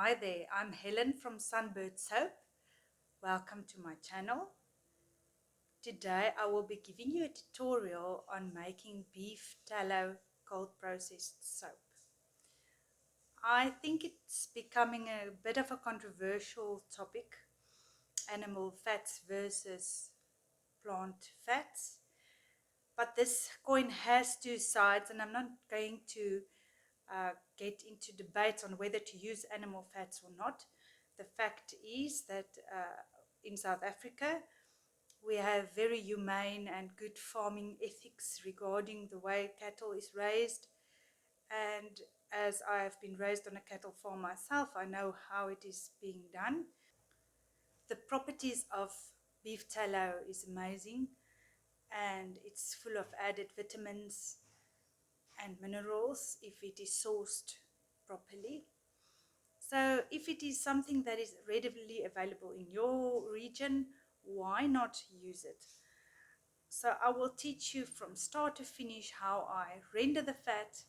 Hi there, I'm Helen from Sunbird Soap. Welcome to my channel. Today I will be giving you a tutorial on making beef tallow cold processed soap. I think it's becoming a bit of a controversial topic, animal fats versus plant fats. But this coin has two sides, and I'm not going to get into debates on whether to use animal fats or not. The fact is that in South Africa, we have very humane and good farming ethics regarding the way cattle is raised. And as I have been raised on a cattle farm myself, I know how it is being done. The properties of beef tallow is amazing, and it's full of added vitamins and minerals if it is sourced properly. So, if it is something that is readily available in your region, why not use it? So, I will teach you from start to finish how I render the fat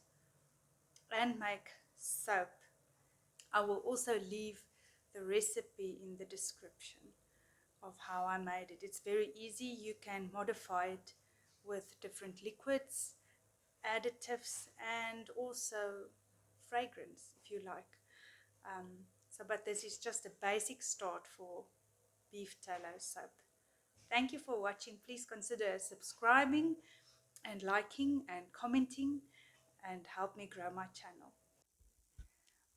and make soap. I will also leave the recipe in the description of how I made it. It's very easy. You can modify it with different liquids, additives, and also fragrance if you like. But this is just a basic start for beef tallow soap. Thank you for watching. Please consider subscribing and liking and commenting and help me grow my channel.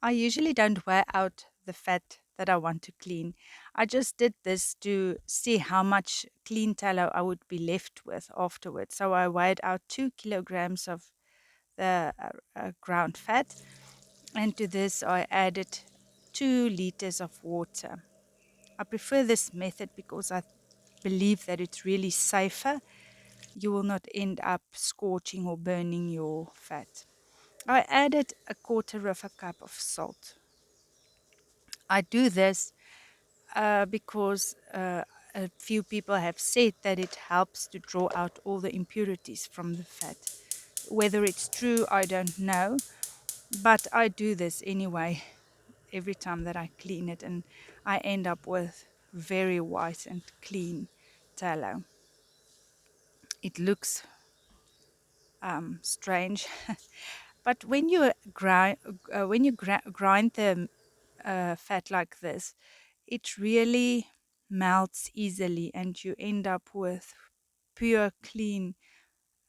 I usually don't weigh out the fat that I want to clean. I just did this to see how much clean tallow I would be left with afterwards. So I weighed out 2 kilograms of the ground fat, and to this I added 2 liters of water. I prefer this method because I believe that it's really safer. You will not end up scorching or burning your fat. I added a quarter of a cup of salt. I do this because a few people have said that it helps to draw out all the impurities from the fat. Whether it's true, I don't know, but I do this anyway every time that I clean it, and I end up with very white and clean tallow. It looks strange, but when you grind the fat like this, it really melts easily, and you end up with pure, clean,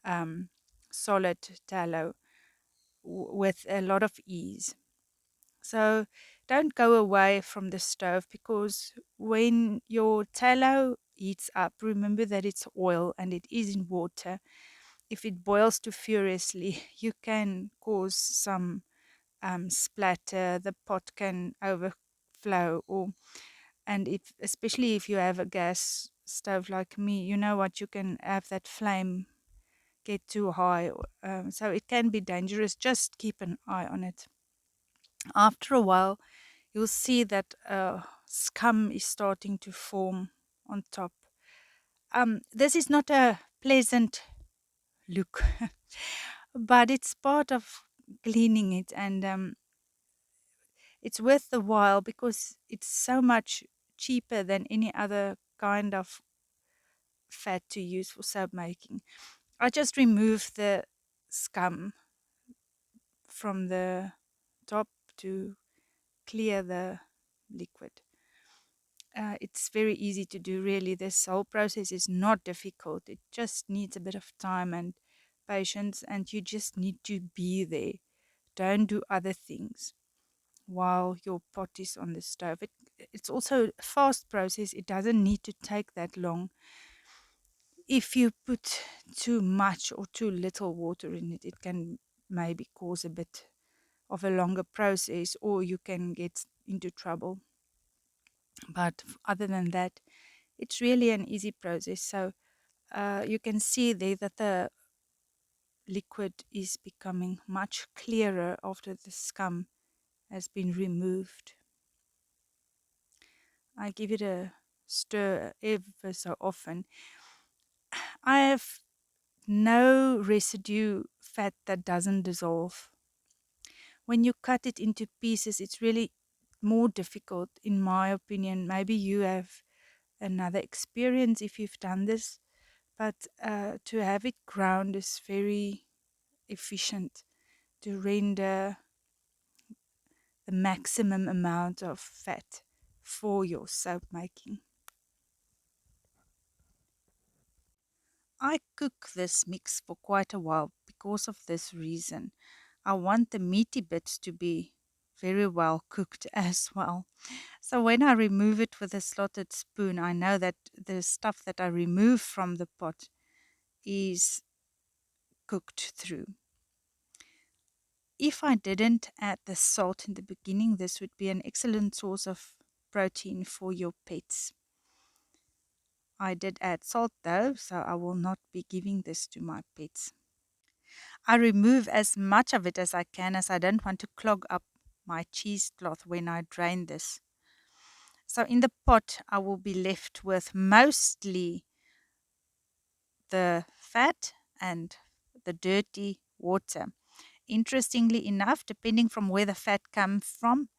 um, solid tallow with a lot of ease. So don't go away from the stove, because when your tallow heats up, remember that it's oil and it is in water. If it boils too furiously, you can cause some splatter. The pot can overflow, and if especially if you have a gas stove like me, you know what, you can have that flame get too high. So it can be dangerous. Just keep an eye on it. After a while, you'll see that scum is starting to form on top. This is not a pleasant look, but it's part of cleaning it, and it's worth the while because it's so much cheaper than any other kind of fat to use for soap making. I just remove the scum from the top to clear the liquid. It's very easy to do, really. This whole process is not difficult. It just needs a bit of time and patience, and you just need to be there. Don't do other things while your pot is on the stove. It's also a fast process. It doesn't need to take that long. If you put too much or too little water in it, it can maybe cause a bit of a longer process, or you can get into trouble. But other than that, it's really an easy process. So you can see there that the liquid is becoming much clearer after the scum has been removed. I give it a stir ever so often. I have no residue fat that doesn't dissolve. When you cut it into pieces, it's really more difficult, in my opinion. Maybe you have another experience if you've done this, but to have it ground is very efficient to render the maximum amount of fat for your soap making. I cook this mix for quite a while because of this reason. I want the meaty bits to be very well cooked as well. So when I remove it with a slotted spoon, I know that the stuff that I remove from the pot is cooked through. If I didn't add the salt in the beginning, this would be an excellent source of protein for your pets. I did add salt though, so I will not be giving this to my pets. I remove as much of it as I can, as I don't want to clog up my cheesecloth when I drain this. So in the pot, I will be left with mostly the fat and the dirty water. Interestingly enough, depending from where the fat comes from,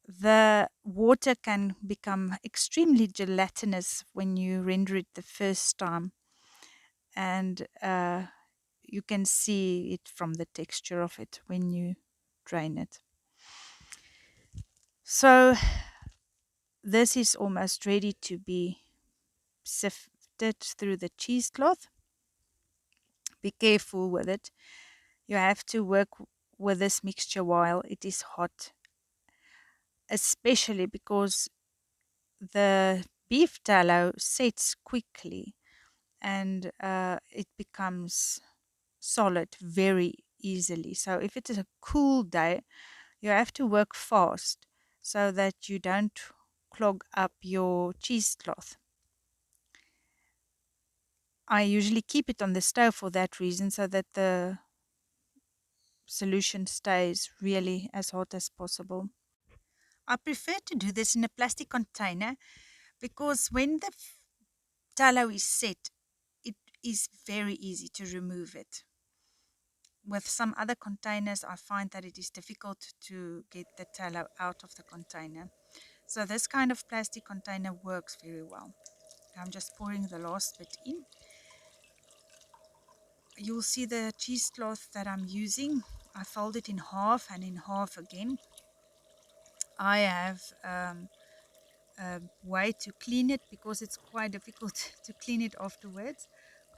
the water can become extremely gelatinous when you render it the first time. And you can see it from the texture of it when you drain it. So this is almost ready to be sifted through the cheesecloth. Be careful with it. You have to work with this mixture while it is hot, especially because the beef tallow sets quickly and it becomes solid very easily. So if it is a cool day, you have to work fast so that you don't clog up your cheesecloth. I usually keep it on the stove for that reason, so that the solution stays really as hot as possible. I prefer to do this in a plastic container because when the tallow is set, it is very easy to remove it. With some other containers, I find that it is difficult to get the tallow out of the container. So this kind of plastic container works very well. I'm just pouring the last bit in. You'll see the cheesecloth that I'm using. I fold it in half and in half again. I have a way to clean it because it's quite difficult to clean it afterwards.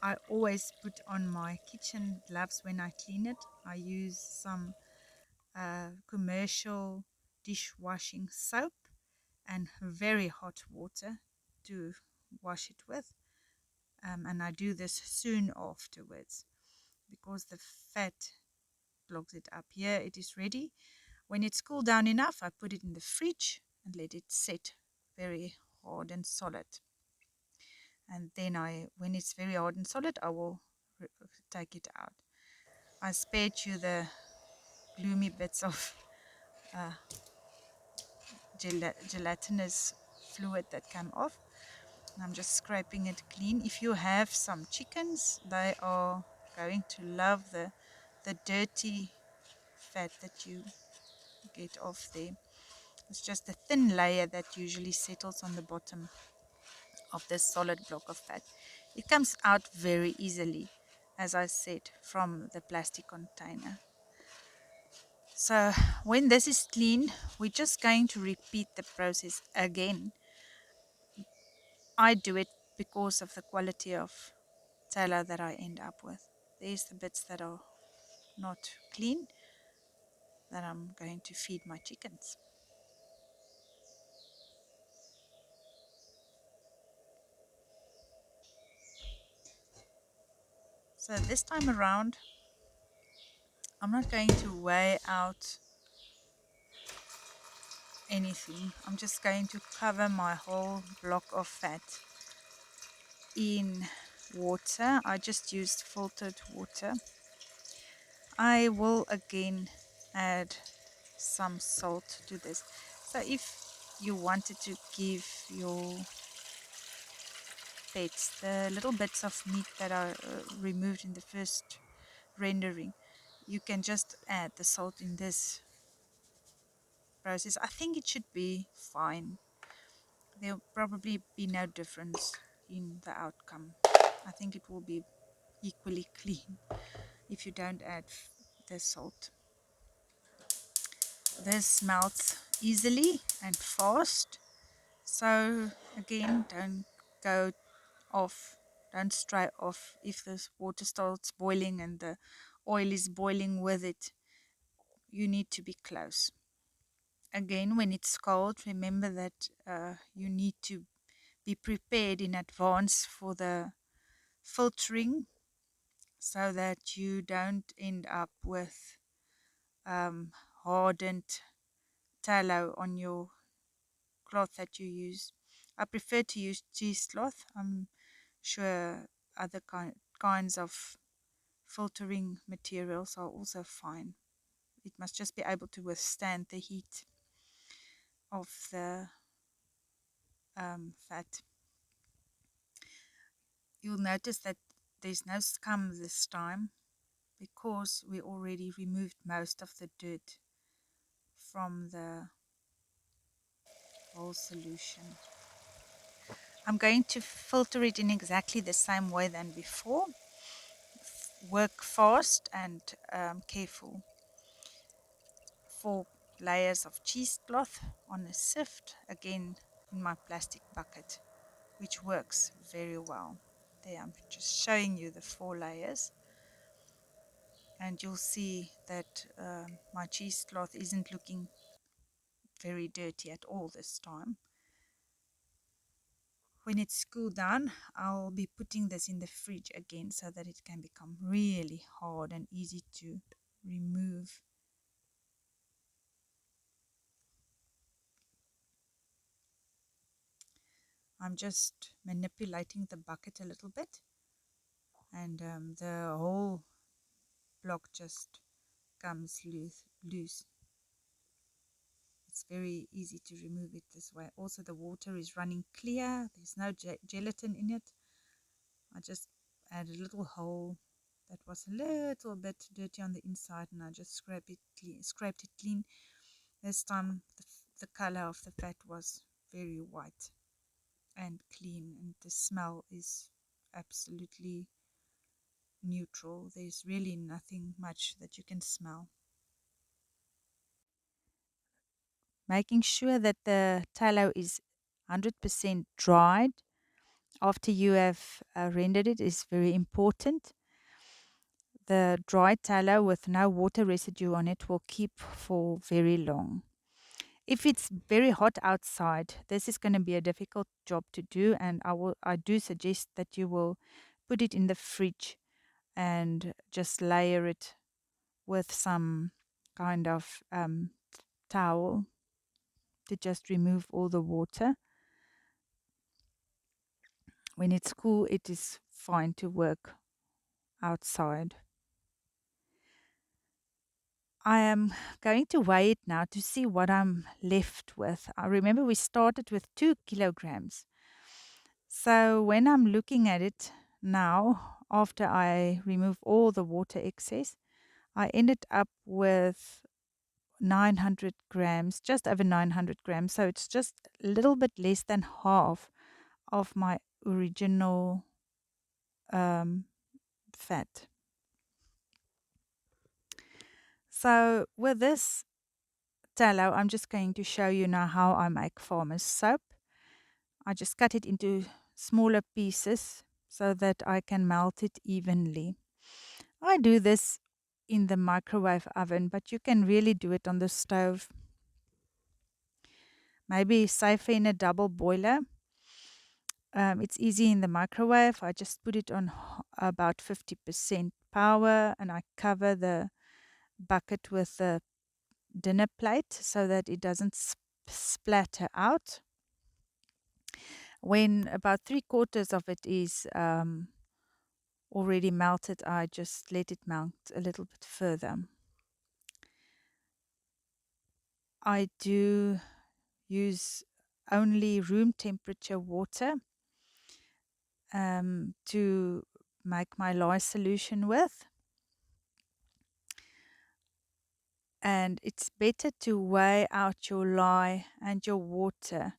I always put on my kitchen gloves when I clean it. I use some commercial dishwashing soap and very hot water to wash it with. And I do this soon afterwards because the fat clogs it up. Here it is ready. When it's cooled down enough, I put it in the fridge and let it set very hard and solid. And then when it's very hard and solid, I will take it out. I spared you the gloomy bits of uh, gelatinous fluid that came off. I'm just scraping it clean. If you have some chickens, they are going to love the dirty fat that you get off there. It's just a thin layer that usually settles on the bottom of this solid block of fat. It comes out very easily, as I said, from the plastic container. So when this is clean, we're just going to repeat the process again. I do it because of the quality of tallow that I end up with. There's the bits that are not clean that I'm going to feed my chickens. So this time around, I'm not going to weigh out anything. I'm just going to cover my whole block of fat in water. I just used filtered water. I will again add some salt to this. So if you wanted to give your pets the little bits of meat that are removed in the first rendering, you can just add the salt in this process, I think it should be fine. There'll probably be no difference in the outcome. I think it will be equally clean if you don't add the salt. This melts easily and fast. So again, don't go off, don't stray off if the water starts boiling and the oil is boiling with it. You need to be close. Again, when it's cold, remember that you need to be prepared in advance for the filtering so that you don't end up with um, hardened tallow on your cloth that you use. I prefer to use cheesecloth. I'm sure other kinds of filtering materials are also fine. It must just be able to withstand the heat of the fat. You'll notice that there's no scum this time because we already removed most of the dirt from the whole solution. I'm going to filter it in exactly the same way than before. Work fast and careful. 4 layers of cheesecloth on a sift, again in my plastic bucket, which works very well. There, I'm just showing you the 4 layers, and you'll see that my cheesecloth isn't looking very dirty at all this time. When it's cooled down, I'll be putting this in the fridge again so that it can become really hard and easy to remove. I'm just manipulating the bucket a little bit, and the whole block just comes loose. It's very easy to remove it this way. Also, the water is running clear. There's no gelatin in it. I just add a little hole that was a little bit dirty on the inside, and I just scraped it clean. This time, the color of the fat was very white and clean, and the smell is absolutely neutral. There's really nothing much that you can smell. Making sure that the tallow is 100% dried after you have rendered it is very important. The dry tallow with no water residue on it will keep for very long. If it's very hot outside, this is going to be a difficult job to do, and I do suggest that you will put it in the fridge and just layer it with some kind of towel to just remove all the water. When it's cool, it is fine to work outside. I am going to weigh it now to see what I'm left with. I remember we started with 2 kilograms. So when I'm looking at it now, after I remove all the water excess, I ended up with 900 grams, just over 900 grams. So it's just a little bit less than half of my original fat. So with this tallow, I'm just going to show you now how I make farmer's soap. I just cut it into smaller pieces so that I can melt it evenly. I do this in the microwave oven, but you can really do it on the stove. Maybe safer in a double boiler. It's easy in the microwave. I just put it on about 50% power, and I cover the bucket with the dinner plate so that it doesn't splatter out. When about 3/4 of it is already melted, I just let it melt a little bit further. I do use only room temperature water to make my lye solution with. And it's better to weigh out your lye and your water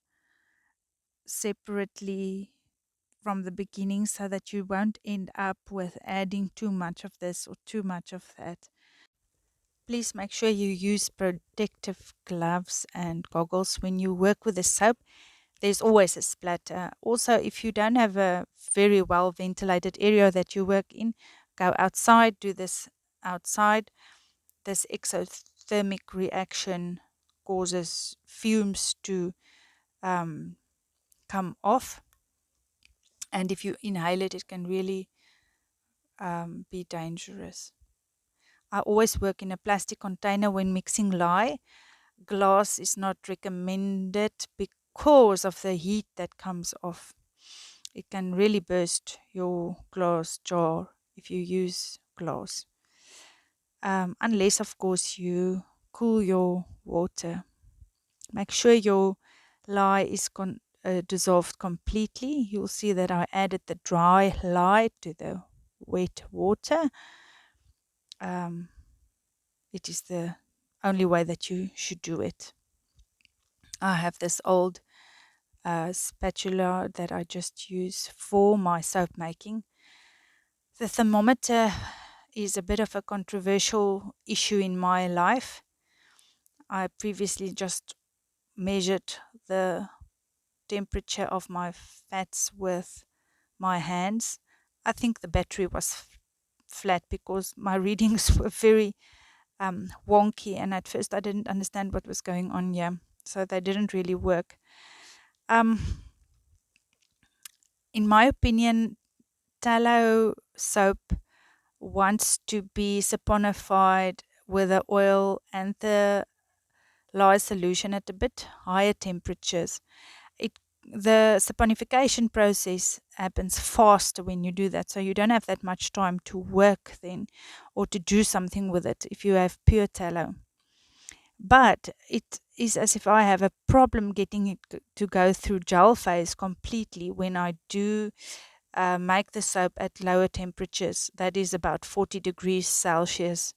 separately from the beginning so that you won't end up with adding too much of this or too much of that. Please make sure you use protective gloves and goggles when you work with the soap. There's always a splatter. Also, if you don't have a very well ventilated area that you work in, go outside, do this outside. This exothermic reaction causes fumes to um, come off, and if you inhale it, it can really be dangerous. I always work in a plastic container when mixing lye. Glass is not recommended because of the heat that comes off. It can really burst your glass jar if you use glass. Unless, of course, you cool your water. Make sure your lye is dissolved completely. You'll see that I added the dry lye to the wet water. Um, it is the only way that you should do it. I have this old spatula that I just use for my soap making. The thermometer is a bit of a controversial issue in my life. I previously just measured the temperature of my fats with my hands. I think the battery was flat because my readings were very wonky, and at first I didn't understand what was going on here, so they didn't really work. Um, in my opinion, tallow soap wants to be saponified with the oil and the lye solution at a bit higher temperatures. It The saponification process happens faster when you do that, so you don't have that much time to work then or to do something with it if you have pure tallow. But it is as if I have a problem getting it to go through gel phase completely when I do make the soap at lower temperatures. That is about 40 degrees Celsius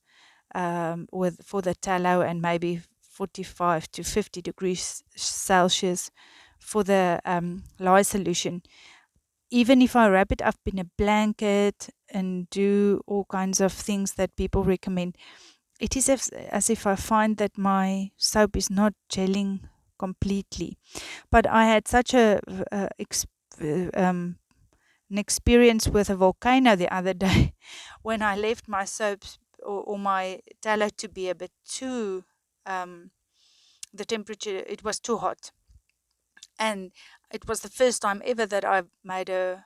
with for the tallow, and maybe 45 to 50 degrees Celsius for the lye solution. Even if I wrap it up in a blanket and do all kinds of things that people recommend, it is as if I find that my soap is not gelling completely. But I had such an experience with a volcano the other day when I left my soaps or my tallow to be a bit too, the temperature, it was too hot. And it was the first time ever that I made a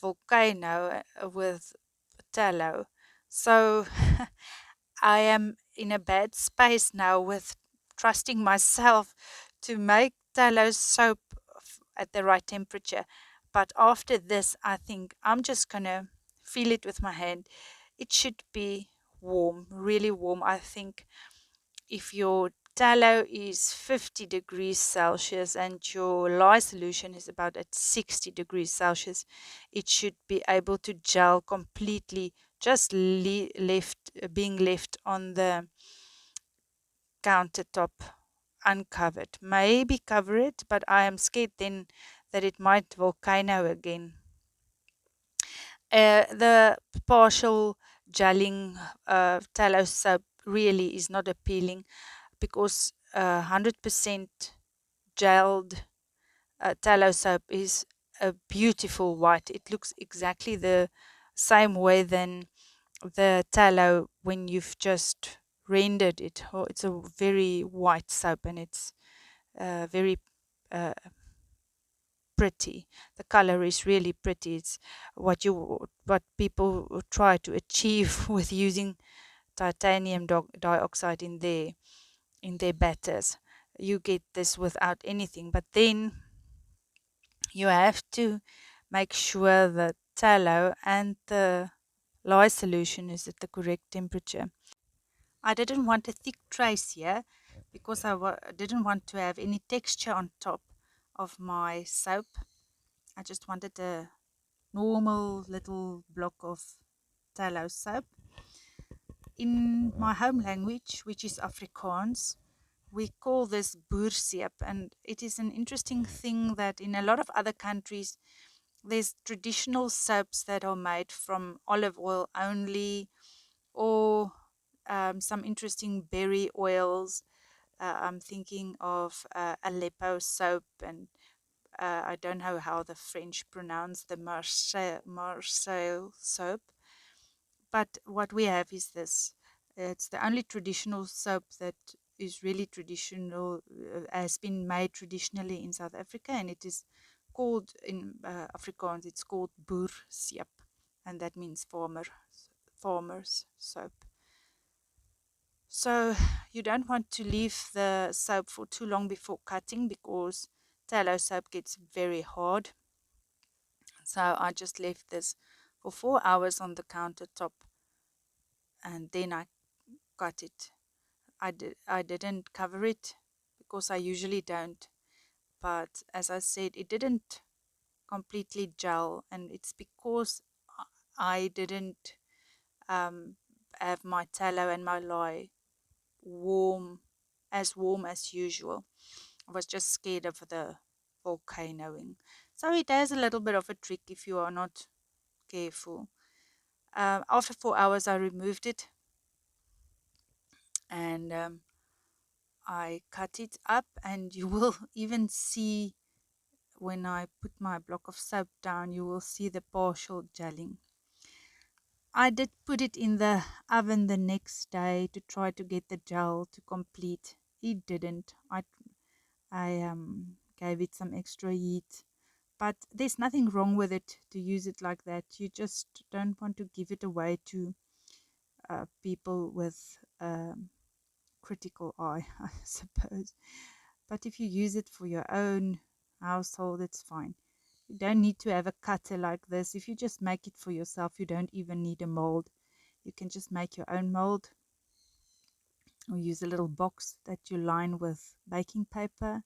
volcano with tallow. So I am in a bad space now with trusting myself to make tallow soap at the right temperature. But after this, I think I'm just going to feel it with my hand. It should be warm, really warm. I think if your tallow is 50 degrees Celsius and your lye solution is about at 60 degrees Celsius, it should be able to gel completely, just being left on the countertop uncovered. Maybe cover it, but I am scared then that it might volcano again. The partial gelling tallow soap really is not appealing because 100% gelled tallow soap is a beautiful white. It looks exactly the same way than the tallow when you've just rendered it. Oh, it's a very white soap, and it's very uh, pretty. The color is really pretty. It's what people try to achieve with using titanium dioxide in their batters. You get this without anything, but then you have to make sure the tallow and the lye solution is at the correct temperature. I didn't want a thick trace here because didn't want to have any texture on top of my soap. I just wanted a normal little block of tallow soap. In my home language, which is Afrikaans, we call this boerseep, and it is an interesting thing that in a lot of other countries, there's traditional soaps that are made from olive oil only, or some interesting berry oils. I'm thinking of Aleppo soap, and I don't know how the French pronounce the Marseille soap. But what we have is this. It's the only traditional soap that is really traditional, has been made traditionally in South Africa, and it is called in Afrikaans, it's called boerseep, and that means farmer's soap. So you don't want to leave the soap for too long before cutting because tallow soap gets very hard. So I just left this for 4 hours on the countertop, and then I cut it. I didn't cover it because I usually don't. But as I said, it didn't completely gel, and it's because I didn't um, have my tallow and my lye warm as usual. I was just scared of the volcanoing. So it has a little bit of a trick if you are not careful. After 4 hours, I removed it, and I cut it up, and you will even see when I put my block of soap down, you will see the partial gelling. I did put it in the oven the next day to try to get the gel to complete. It didn't. I gave it some extra heat, but there's nothing wrong with it to use it like that. You just don't want to give it away to people with critical eye, I suppose. But if you use it for your own household, it's fine. You don't need to have a cutter like this. If you just make it for yourself, you don't even need a mold. You can just make your own mold or use a little box that you line with baking paper.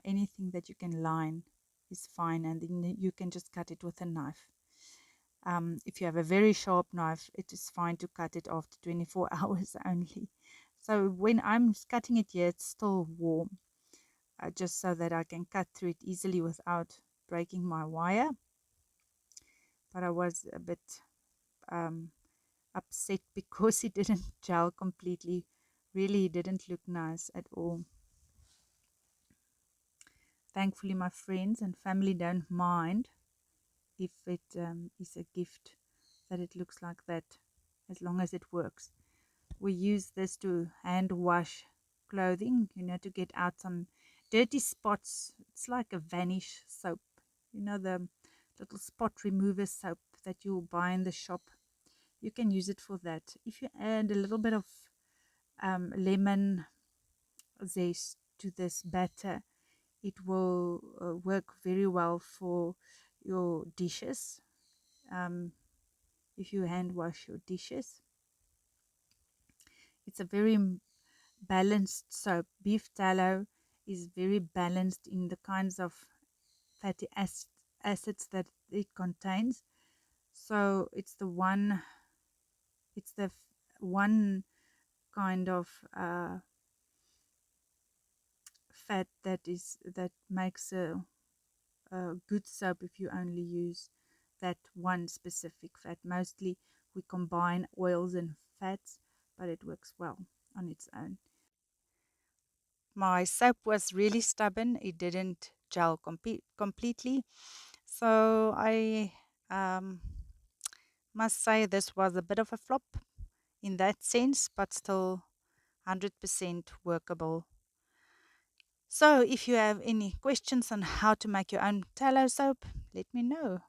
Anything that you can line is fine, and then you can just cut it with a knife. If you have a very sharp knife, it is fine to cut it after 24 hours only. So when I'm cutting it here, it's still warm, just so that I can cut through it easily without breaking my wire. But I was a bit um, upset because it didn't gel completely. Really, it didn't look nice at all. Thankfully, my friends and family don't mind if it is a gift that it looks like that, as long as it works. We use this to hand wash clothing, to get out some dirty spots. It's like a vanish soap, the little spot remover soap that you'll buy in the shop. You can use it for that. If you add a little bit of lemon zest to this batter, it will work very well for your dishes. If you hand wash your dishes, it's a very balanced soap. Beef tallow is very balanced in the kinds of fatty acids that it contains. So it's the one kind of fat that makes a good soap if you only use that one specific fat. Mostly we combine oils and fats, but it works well on its own. My soap was really stubborn. It didn't gel completely. So I um, must say this was a bit of a flop in that sense, but still 100% workable. So if you have any questions on how to make your own tallow soap, let me know.